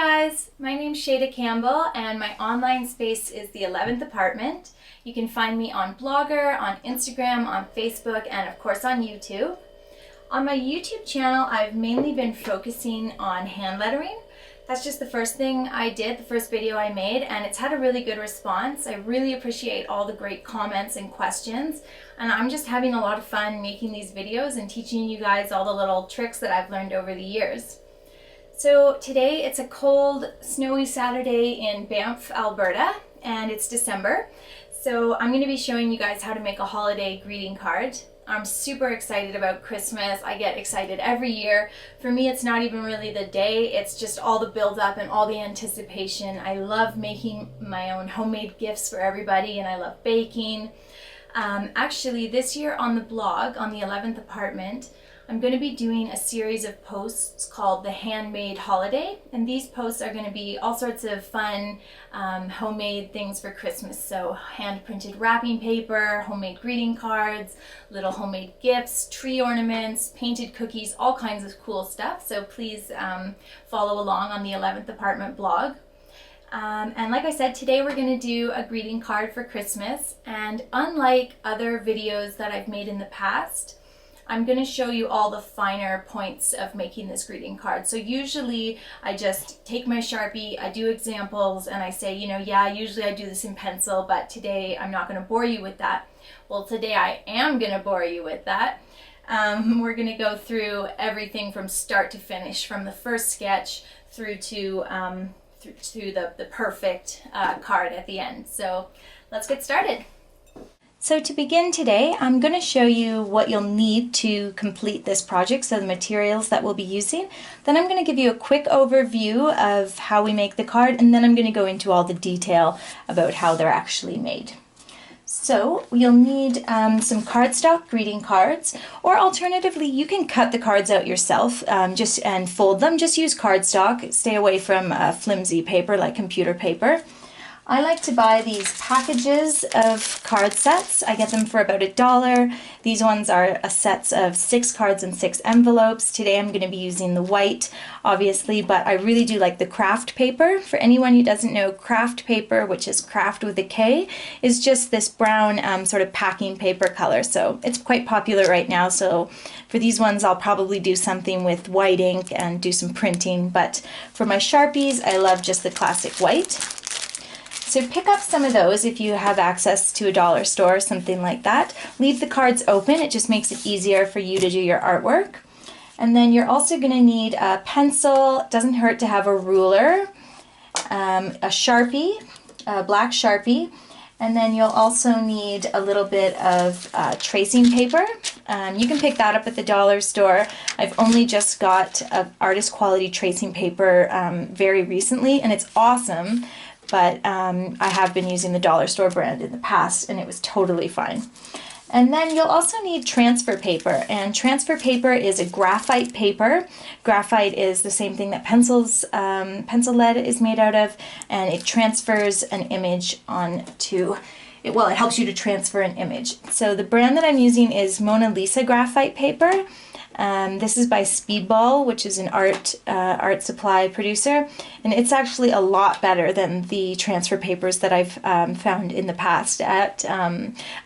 guys, my name's Shada Campbell and my online space is the 11th Apartment. You can find me on Blogger, on Instagram, on Facebook, and of course on YouTube. On my YouTube channel, I've mainly been focusing on hand lettering. That's just the first thing I did, the first video I made, and it's had a really good response. I really appreciate all the great comments and questions, and I'm just having a lot of fun making these videos and teaching you guys all the little tricks that I've learned over the years. So today it's a cold, snowy Saturday in Banff, Alberta, and it's December. So I'm going to be showing you guys how to make a holiday greeting card. I'm super excited about Christmas. I get excited every year. For me, it's not even really the day. It's just all the build up and all the anticipation. I love making my own homemade gifts for everybody, and I love baking. Actually, this year on the blog, on the 11th Apartment, I'm going to be doing a series of posts called The Handmade Holiday, and these posts are going to be all sorts of fun homemade things for Christmas. So hand-printed wrapping paper, homemade greeting cards, little homemade gifts, tree ornaments, painted cookies, all kinds of cool stuff. So please follow along on the 11th Apartment blog. And like I said, today we're going to do a greeting card for Christmas, and unlike other videos that I've made in the past, I'm going to show you all the finer points of making this greeting card. So usually I just take my Sharpie, I do examples, and I say, yeah, usually I do this in pencil, but today I'm not going to bore you with that. Well, today I am going to bore you with that. We're going to go through everything from start to finish, from the first sketch through to the perfect card at the end. So let's get started. So to begin today, I'm going to show you what you'll need to complete this project, so the materials that we'll be using. Then I'm going to give you a quick overview of how we make the card, and then I'm going to go into all the detail about how they're actually made. So you'll need some cardstock greeting cards, or alternatively you can cut the cards out yourself and fold them. Just use cardstock. Stay away from flimsy paper like computer paper. I like to buy these packages of card sets. I get them for about $1. These ones are sets of 6 cards and 6 envelopes. Today I'm going to be using the white, obviously, but I really do like the craft paper. For anyone who doesn't know, craft paper, which is craft with a K, is just this brown sort of packing paper color. So it's quite popular right now. So for these ones, I'll probably do something with white ink and do some printing. But for my Sharpies, I love just the classic white. So pick up some of those if you have access to a dollar store or something like that. Leave the cards open. It just makes it easier for you to do your artwork. And then you're also going to need a pencil. It doesn't hurt to have a ruler, a Sharpie, a black Sharpie, and then you'll also need a little bit of tracing paper. You can pick that up at the dollar store. I've only just got artist quality tracing paper very recently, and it's awesome. But I have been using the dollar store brand in the past, and it was totally fine. And then you'll also need transfer paper, and transfer paper is a graphite paper. Graphite is the same thing that pencil lead is made out of, and it transfers an image onto it. Well, it helps you to transfer an image. So the brand that I'm using is Mona Lisa graphite paper. This is by Speedball, which is an art supply producer, and it's actually a lot better than the transfer papers that I've found in the past at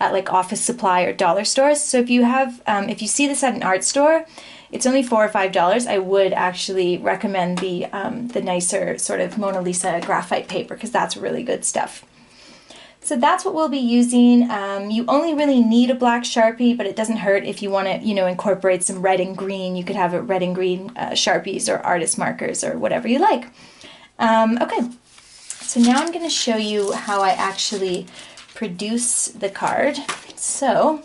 like office supply or dollar stores. So if you see this at an art store, it's only $4 or $5. I would actually recommend the nicer sort of Mona Lisa graphite paper, because that's really good stuff. So that's what we'll be using. You only really need a black Sharpie, but it doesn't hurt if you want to, incorporate some red and green. You could have it red and green Sharpies or artist markers or whatever you like. Okay, so now I'm going to show you how I actually produce the card. So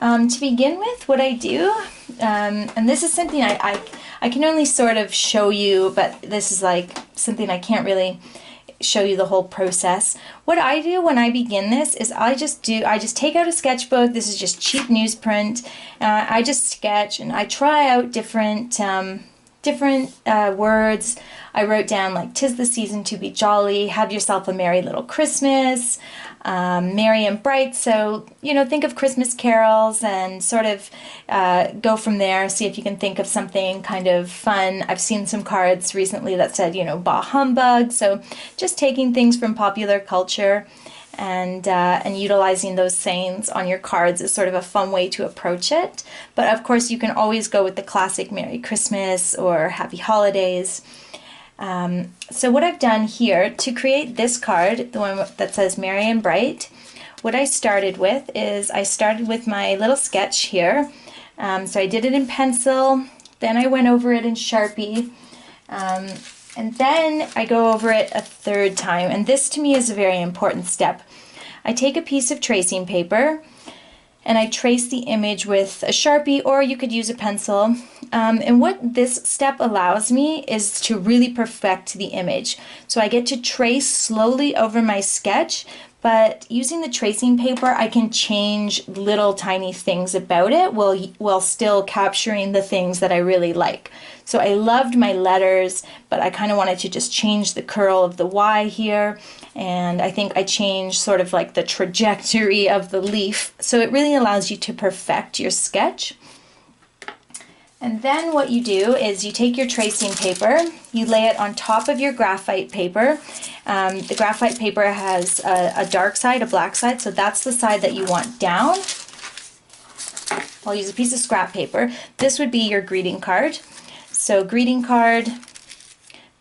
to begin with, what I do, and this is something I can only sort of show you, but this is like something I can't really show you the whole process. What I do when I begin this is I just take out a sketchbook. This is just cheap newsprint. I just sketch and I try out different words. I wrote down like "'Tis the season to be jolly," "Have yourself a merry little Christmas," merry and bright. So, you know, think of Christmas carols and sort of go from there. See if you can think of something kind of fun. I've seen some cards recently that said, you know, bah humbug. So just taking things from popular culture and utilizing those sayings on your cards is sort of a fun way to approach it. But of course, you can always go with the classic Merry Christmas or Happy Holidays. So what I've done here to create this card, the one that says Merry and Bright, what I started with is I started with my little sketch here. So I did it in pencil, then I went over it in Sharpie, and then I go over it a third time. And this to me is a very important step. I take a piece of tracing paper and I trace the image with a Sharpie, or you could use a pencil. And what this step allows me is to really perfect the image. So I get to trace slowly over my sketch, but using the tracing paper, I can change little tiny things about it while still capturing the things that I really like. So I loved my letters, but I kind of wanted to just change the curl of the Y here. And I think I changed sort of like the trajectory of the leaf. So it really allows you to perfect your sketch. And then what you do is you take your tracing paper, you lay it on top of your graphite paper. The graphite paper has a dark side, a black side, so that's the side that you want down. I'll use a piece of scrap paper. This would be your greeting card. So greeting card,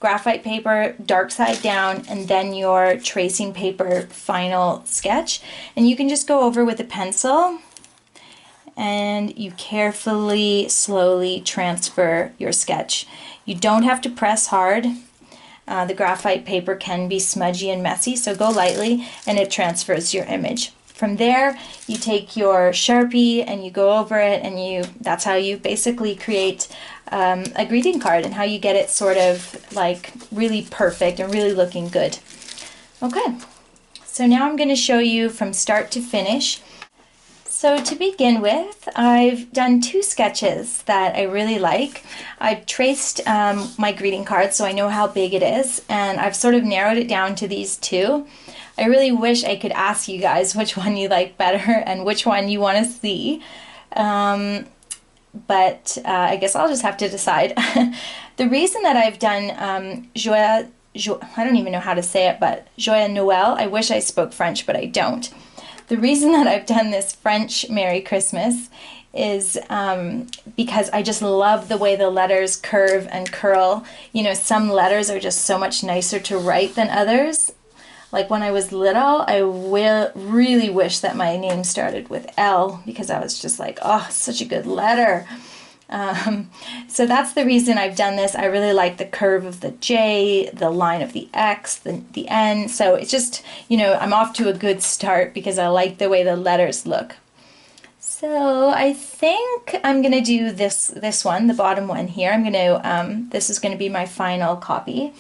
graphite paper, dark side down, and then your tracing paper final sketch. And you can just go over with a pencil and you carefully, slowly transfer your sketch. You don't have to press hard. The graphite paper can be smudgy and messy, so go lightly and it transfers your image. From there, you take your Sharpie and you go over it, and that's how you basically create a greeting card and how you get it sort of like really perfect and really looking good. Okay, so now I'm going to show you from start to finish. So to begin with, I've done two sketches that I really like. I've traced my greeting card so I know how big it is, and I've sort of narrowed it down to these two. I really wish I could ask you guys which one you like better and which one you want to see. But I guess I'll just have to decide. The reason that I've done I don't even know how to say it, but Joyeux Noël, I wish I spoke French, but I don't. The reason that I've done this French Merry Christmas is because I just love the way the letters curve and curl. You know, some letters are just so much nicer to write than others. Like when I was little, I really wish that my name started with L, because I was just like, oh, such a good letter. So that's the reason I've done this. I really like the curve of the J, the line of the X, the N. So it's just, you know, I'm off to a good start because I like the way the letters look. So I think I'm going to do this one, the bottom one here. I'm going to, this is going to be my final copy.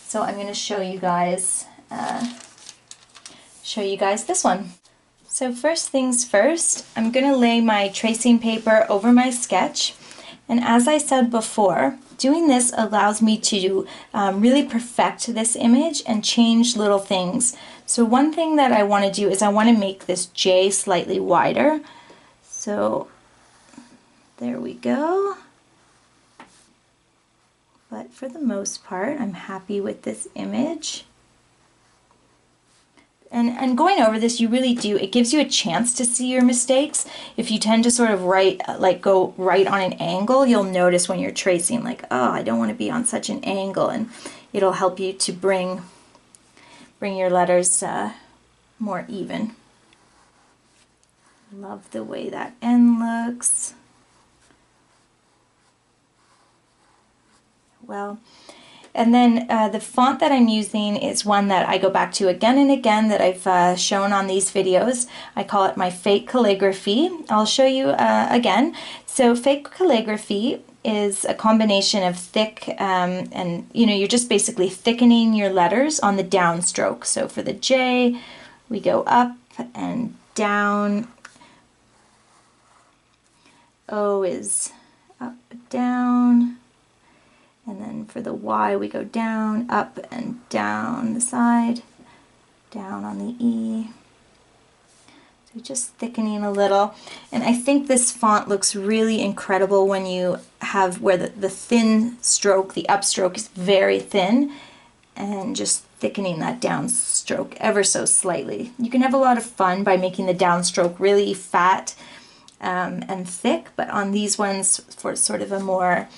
So I'm going to show you guys this one. So first things first, I'm going to lay my tracing paper over my sketch. And as I said before, doing this allows me to really perfect this image and change little things. So one thing that I want to do is I want to make this J slightly wider. So there we go. But for the most part, I'm happy with this image. And going over this, you really do, it gives you a chance to see your mistakes. If you tend to sort of go right on an angle, you'll notice when you're tracing, like, oh, I don't want to be on such an angle, and it'll help you to bring your letters more even. Love the way that N looks. Well, and then the font that I'm using is one that I go back to again and again that I've shown on these videos. I call it my fake calligraphy. I'll show you again. So fake calligraphy is a combination of thick and, you know, you're just basically thickening your letters on the downstroke. So for the J, we go up and down. O is up, down. And then for the Y, we go down, up, and down the side, down on the E. So just thickening a little. And I think this font looks really incredible when you have where the thin stroke, the upstroke is very thin, and just thickening that downstroke ever so slightly. You can have a lot of fun by making the downstroke really fat and thick, but on these ones for sort of a more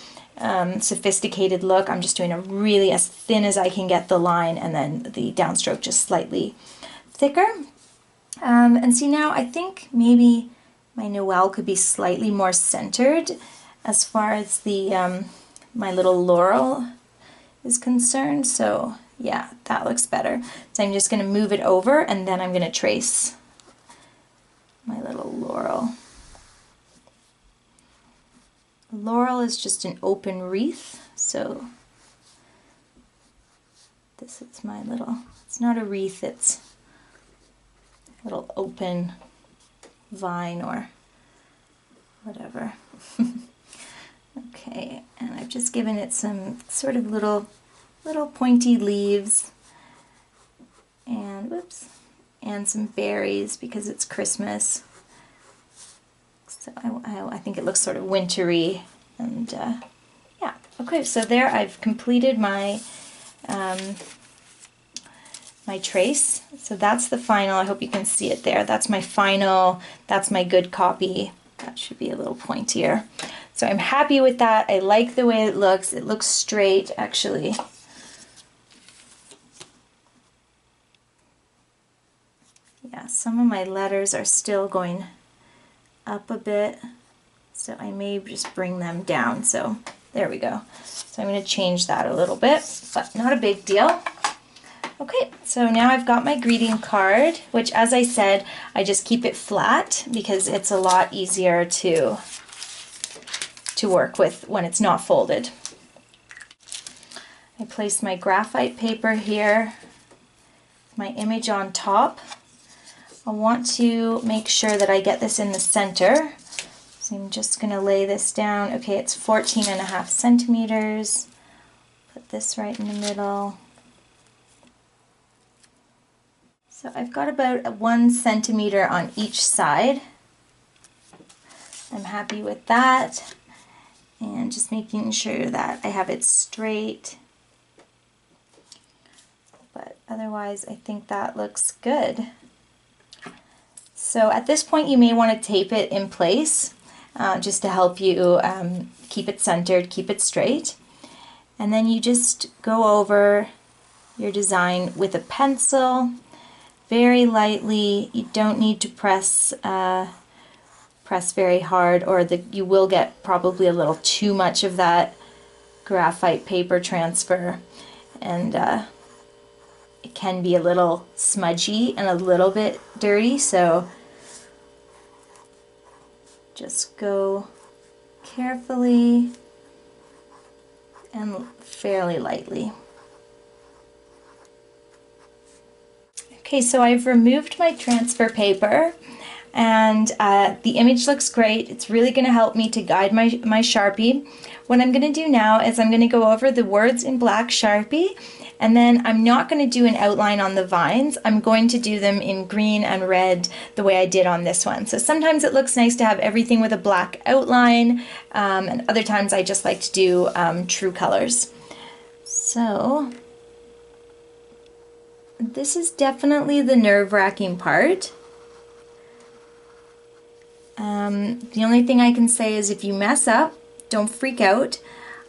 sophisticated look, I'm just doing a really as thin as I can get the line, and then the downstroke just slightly thicker. And see, now I think maybe my Noel could be slightly more centered as far as the my little laurel is concerned. So yeah, that looks better. So I'm just going to move it over, and then I'm going to trace my little laurel. Laurel is just an open wreath, so this is my little, it's not a wreath, it's a little open vine or whatever. Okay, and I've just given it some sort of little pointy leaves and whoops, and some berries because it's Christmas. So I think it looks sort of wintry, and yeah. Okay, so there I've completed my my trace. So that's the final. I hope you can see it there. That's my final. That's my good copy. That should be a little pointier. So I'm happy with that. I like the way it looks. It looks straight, actually. Yeah, some of my letters are still going up a bit, so I may just bring them down. So there we go. So I'm going to change that a little bit, but not a big deal. Okay, so now I've got my greeting card, which, as I said, I just keep it flat because it's a lot easier to work with when it's not folded. I place my graphite paper here, my image on top. I want to make sure that I get this in the center. So I'm just going to lay this down. Okay, it's 14.5 centimeters. Put this right in the middle. So I've got about 1 centimeter on each side. I'm happy with that. And just making sure that I have it straight. But otherwise, I think that looks good. So at this point, you may want to tape it in place just to help you keep it centered, keep it straight. And then you just go over your design with a pencil, very lightly. You don't need to press very hard, or you will get probably a little too much of that graphite paper transfer, and it can be a little smudgy and a little bit dirty, so just go carefully and fairly lightly. Okay, so I've removed my transfer paper, and the image looks great. It's really going to help me to guide my Sharpie. What I'm going to do now is I'm going to go over the words in black Sharpie, and then I'm not going to do an outline on the vines. I'm going to do them in green and red the way I did on this one. So sometimes it looks nice to have everything with a black outline, and other times I just like to do true colors. So this is definitely the nerve-wracking part. The only thing I can say is if you mess up, don't freak out.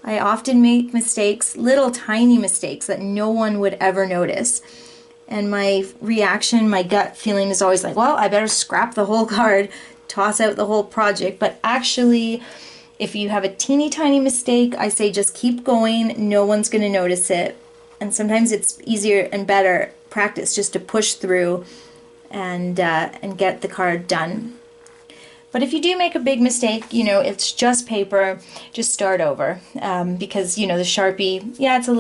I often make mistakes, little tiny mistakes that no one would ever notice. And my reaction, my gut feeling is always like, well, I better scrap the whole card, toss out the whole project. But actually, if you have a teeny tiny mistake, I say just keep going. No one's going to notice it. And sometimes it's easier and better practice just to push through and get the card done. But if you do make a big mistake, you know, it's just paper, just start over. Because, you know, the Sharpie, yeah, it's a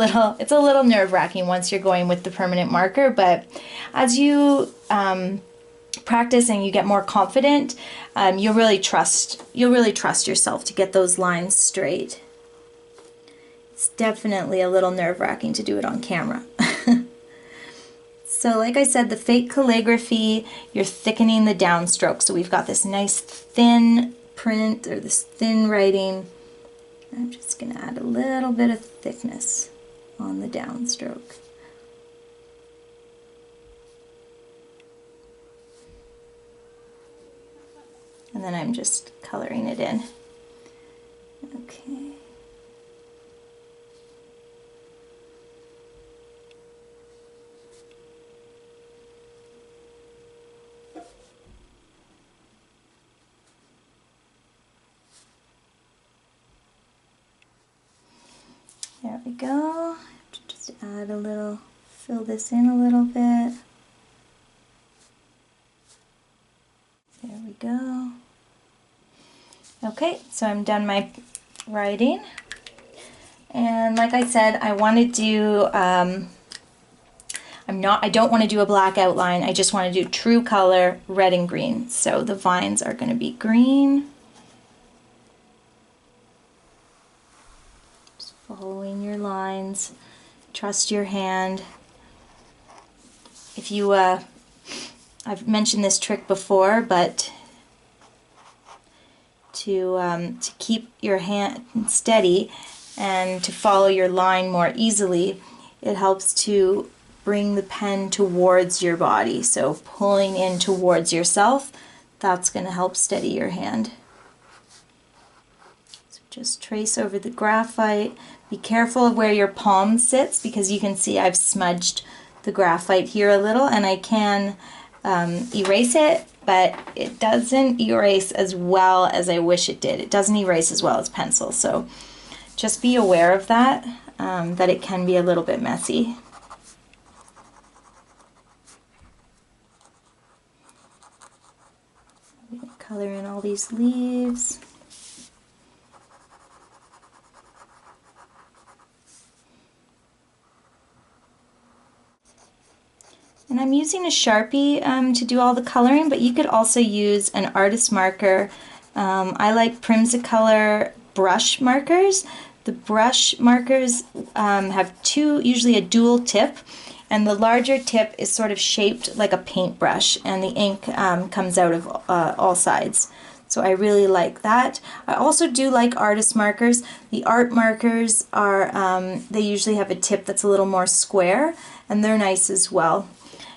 little nerve-wracking once you're going with the permanent marker, but as you practice and you get more confident, you'll really trust yourself to get those lines straight. It's definitely a little nerve-wracking to do it on camera. So like I said, the fake calligraphy, you're thickening the downstroke. So we've got this nice thin print, or this thin writing. I'm just going to add a little bit of thickness on the downstroke. And then I'm just coloring it in. Okay. There we go. Just add a little, fill this in a little bit. There we go. Okay, so I'm done my writing. And like I said, I want to do, I don't want to do a black outline. I just want to do true color, red and green. So the vines are going to be green. Just following your lines. Trust your hand. If you, I've mentioned this trick before, but to keep your hand steady and to follow your line more easily, it helps to bring the pen towards your body. So pulling in towards yourself, that's going to help steady your hand. So just trace over the graphite. Be careful of where your palm sits, because you can see I've smudged the graphite here a little, and I can erase it, but it doesn't erase as well as I wish it did. It doesn't erase as well as pencil, so just be aware of that, that it can be a little bit messy. I'm going to color in all these leaves. And I'm using a Sharpie to do all the coloring, but you could also use an artist marker. I like Primsacolor brush markers. The brush markers have usually a dual tip, and the larger tip is sort of shaped like a paintbrush, and the ink comes out of all sides. So I really like that. I also do like artist markers. The art markers are, they usually have a tip that's a little more square, and they're nice as well.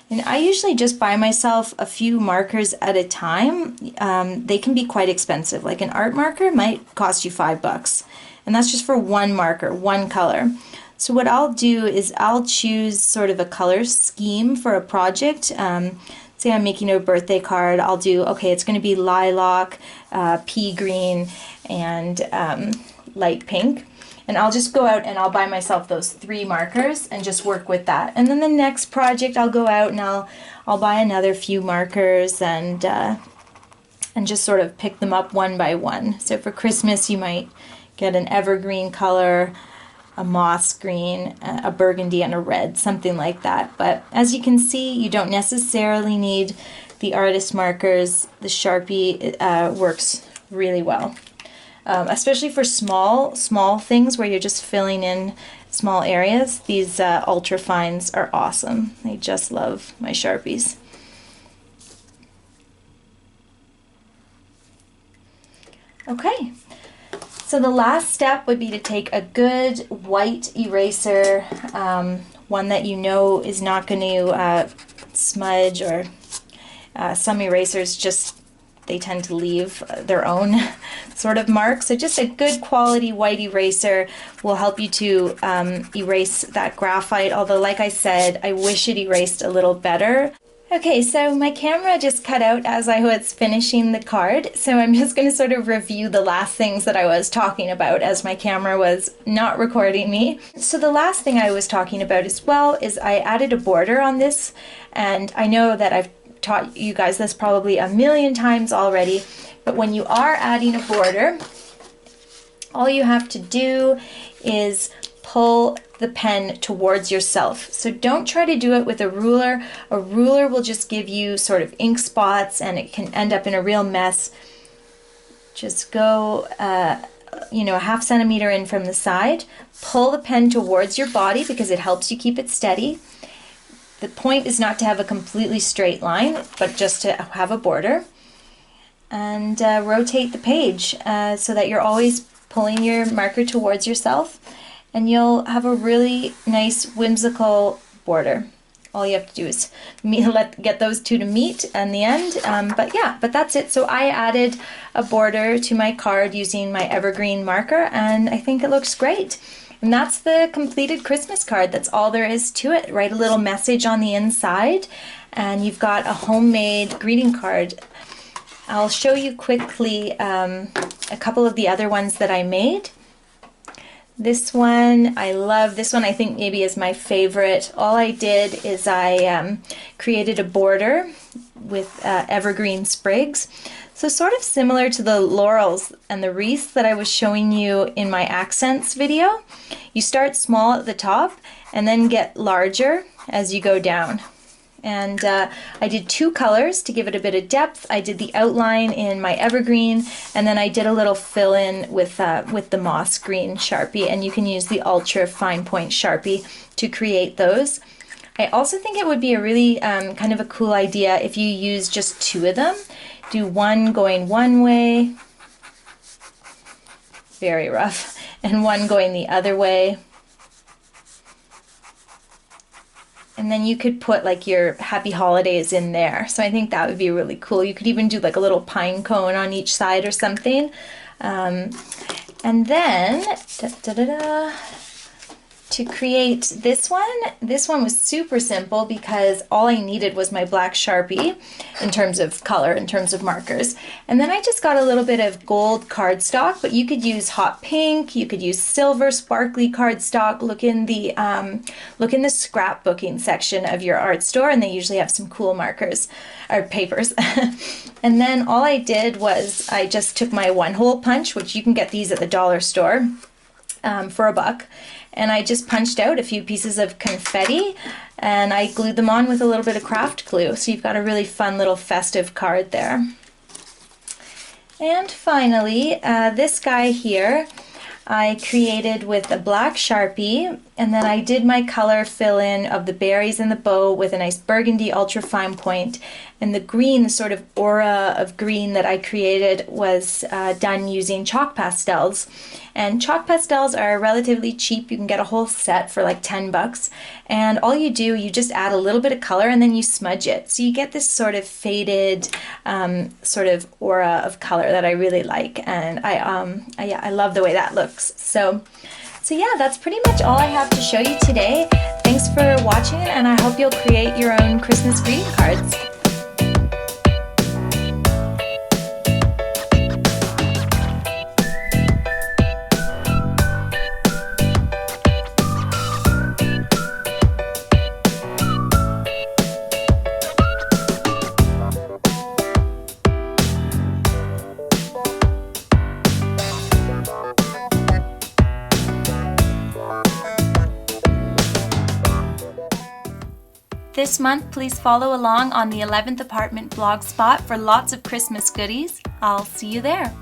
And I usually just buy myself a few markers at a time. They can be quite expensive. Like an art marker might cost you $5, and that's just for one marker, one color. So what I'll do is I'll choose sort of a color scheme for a project. Say I'm making a birthday card, I'll do, okay, it's going to be lilac, pea green, and light pink. And I'll just go out and I'll buy myself those 3 markers and just work with that. And then the next project I'll go out and I'll buy another few markers and just sort of pick them up one by one. So for Christmas you might get an evergreen color, a moss green, a burgundy, and a red, something like that. But as you can see, you don't necessarily need the artist markers. The Sharpie works really well. Especially for small things where you're just filling in small areas. These ultra fines are awesome. I just love my Sharpies. Okay, so the last step would be to take a good white eraser, one that you know is not going to smudge, or some erasers just, they tend to leave their own sort of mark. So just a good quality white eraser will help you to erase that graphite, although like I said, I wish it erased a little better. Okay, so my camera just cut out as I was finishing the card, so I'm just going to sort of review the last things that I was talking about as my camera was not recording me. So the last thing I was talking about as well is I added a border on this, and I know that I've taught you guys this probably a million times already, but when you are adding a border, all you have to do is pull the pen towards yourself. So don't try to do it with a ruler. A ruler will just give you sort of ink spots and it can end up in a real mess. Just go you know, a ½ centimeter in from the side. Pull the pen towards your body because it helps you keep it steady. The point is not to have a completely straight line, but just to have a border. And rotate the page so that you're always pulling your marker towards yourself, and you'll have a really nice whimsical border. All you have to do is get those two to meet in the end. But that's it. So I added a border to my card using my evergreen marker, and I think it looks great. And that's the completed Christmas card. That's all there is to it. Write a little message on the inside, and you've got a homemade greeting card. I'll show you quickly a couple of the other ones that I made. This one, I love. This one I think maybe is my favorite. All I did is I created a border with evergreen sprigs. So sort of similar to the laurels and the wreaths that I was showing you in my accents video. You start small at the top and then get larger as you go down. And I did two colors to give it a bit of depth. I did the outline in my evergreen, and then I did a little fill-in with the moss green Sharpie, and you can use the ultra fine point Sharpie to create those. I also think it would be a really kind of a cool idea if you use just two of them. Do one going one way, very rough, and one going the other way. And then you could put like your happy holidays in there. So I think that would be really cool. You could even do like a little pine cone on each side or something. And then, to create this one was super simple because all I needed was my black Sharpie in terms of color, in terms of markers. And then I just got a little bit of gold cardstock, but you could use hot pink, you could use silver sparkly cardstock. Look in the scrapbooking section of your art store, and they usually have some cool markers or papers. And then all I did was I just took my one-hole punch, which you can get these at the dollar store for $1. And I just punched out a few pieces of confetti, and I glued them on with a little bit of craft glue. So you've got a really fun little festive card there. And finally, this guy here, I created with a black Sharpie, and then I did my color fill-in of the berries and the bow with a nice burgundy ultra fine point. And the green, the sort of aura of green that I created was done using chalk pastels. And chalk pastels are relatively cheap. You can get a whole set for like $10. And all you do, you just add a little bit of color and then you smudge it. So you get this sort of faded sort of aura of color that I really like. And I love the way that looks. So yeah, that's pretty much all I have to show you today. Thanks for watching, and I hope you'll create your own Christmas greeting cards. This month, please follow along on the 11th Apartment blog spot for lots of Christmas goodies. I'll see you there.